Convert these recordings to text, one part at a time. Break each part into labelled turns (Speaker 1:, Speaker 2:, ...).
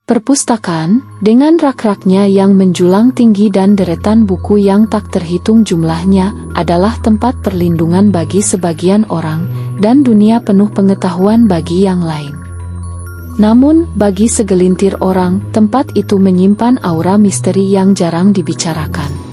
Speaker 1: Perpustakaan, dengan rak-raknya yang menjulang tinggi dan deretan buku yang tak terhitung jumlahnya, adalah tempat perlindungan bagi sebagian orang, dan dunia penuh pengetahuan bagi yang lain. Namun, bagi segelintir orang, tempat itu menyimpan aura misteri yang jarang dibicarakan.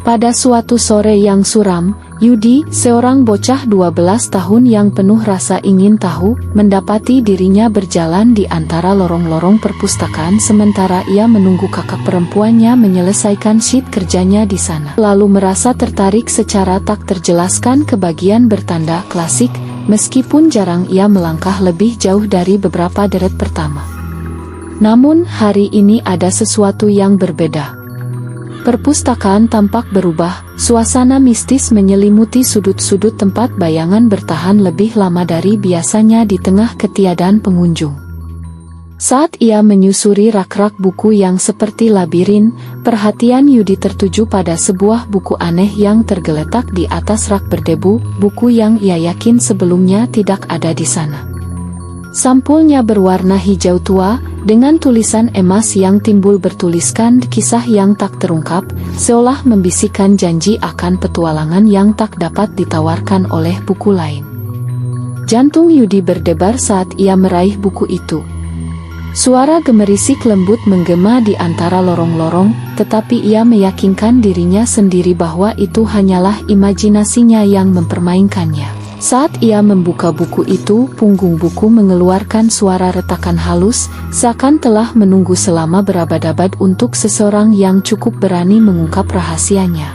Speaker 1: Pada suatu sore yang suram, Yudi, seorang bocah 12 tahun yang penuh rasa ingin tahu, mendapati dirinya berjalan di antara lorong-lorong perpustakaan sementara ia menunggu kakak perempuannya menyelesaikan sheet kerjanya di sana. Lalu merasa tertarik secara tak terjelaskan ke bagian bertanda klasik, meskipun jarang ia melangkah lebih jauh dari beberapa deret pertama. Namun hari ini ada sesuatu yang berbeda. Perpustakaan tampak berubah, suasana mistis menyelimuti sudut-sudut tempat bayangan bertahan lebih lama dari biasanya di tengah ketiadaan pengunjung. Saat ia menyusuri rak-rak buku yang seperti labirin, perhatian Yudi tertuju pada sebuah buku aneh yang tergeletak di atas rak berdebu, buku yang ia yakin sebelumnya tidak ada di sana. Sampulnya berwarna hijau tua, dengan tulisan emas yang timbul bertuliskan kisah yang tak terungkap, seolah membisikkan janji akan petualangan yang tak dapat ditawarkan oleh buku lain. Jantung Yudi berdebar saat ia meraih buku itu. Suara gemerisik lembut menggema di antara lorong-lorong, tetapi ia meyakinkan dirinya sendiri bahwa itu hanyalah imajinasinya yang mempermainkannya. Saat ia membuka buku itu, punggung buku mengeluarkan suara retakan halus, seakan telah menunggu selama berabad-abad untuk seseorang yang cukup berani mengungkap rahasianya.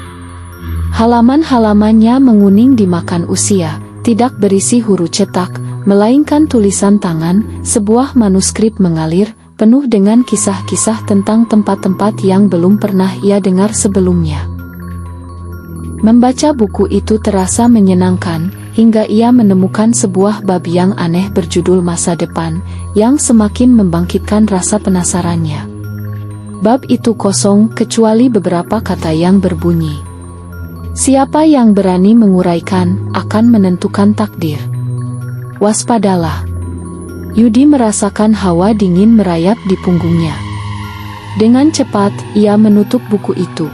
Speaker 1: Halaman-halamannya menguning dimakan usia, tidak berisi huruf cetak, melainkan tulisan tangan, sebuah manuskrip mengalir, penuh dengan kisah-kisah tentang tempat-tempat yang belum pernah ia dengar sebelumnya. Membaca buku itu terasa menyenangkan, hingga ia menemukan sebuah bab yang aneh berjudul Masa Depan, yang semakin membangkitkan rasa penasarannya. Bab itu kosong, kecuali beberapa kata yang berbunyi, "Siapa yang berani menguraikan, akan menentukan takdir. Waspadalah." Yudi merasakan hawa dingin merayap di punggungnya. Dengan cepat, ia menutup buku itu.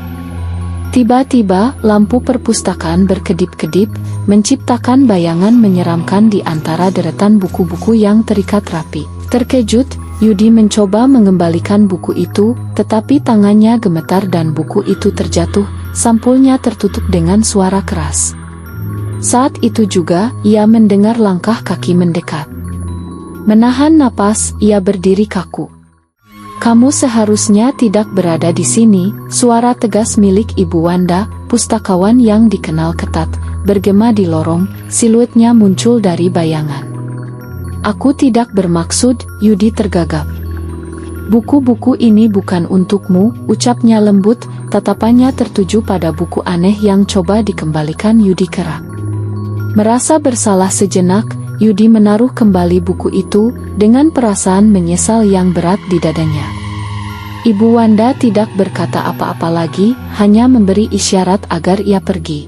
Speaker 1: Tiba-tiba, lampu perpustakaan berkedip-kedip, menciptakan bayangan menyeramkan di antara deretan buku-buku yang terikat rapi. Terkejut, Yudi mencoba mengembalikan buku itu, tetapi tangannya gemetar dan buku itu terjatuh, sampulnya tertutup dengan suara keras. Saat itu juga, ia mendengar langkah kaki mendekat. Menahan napas, ia berdiri kaku. "Kamu seharusnya tidak berada di sini," suara tegas milik Ibu Wanda, pustakawan yang dikenal ketat, bergema di lorong, siluetnya muncul dari bayangan. "Aku tidak bermaksud," Yudi tergagap. "Buku-buku ini bukan untukmu," ucapnya lembut, tatapannya tertuju pada buku aneh yang coba dikembalikan Yudi ke rak. Merasa bersalah sejenak, Yudi menaruh kembali buku itu, dengan perasaan menyesal yang berat di dadanya. Ibu Wanda tidak berkata apa-apa lagi, hanya memberi isyarat agar ia pergi.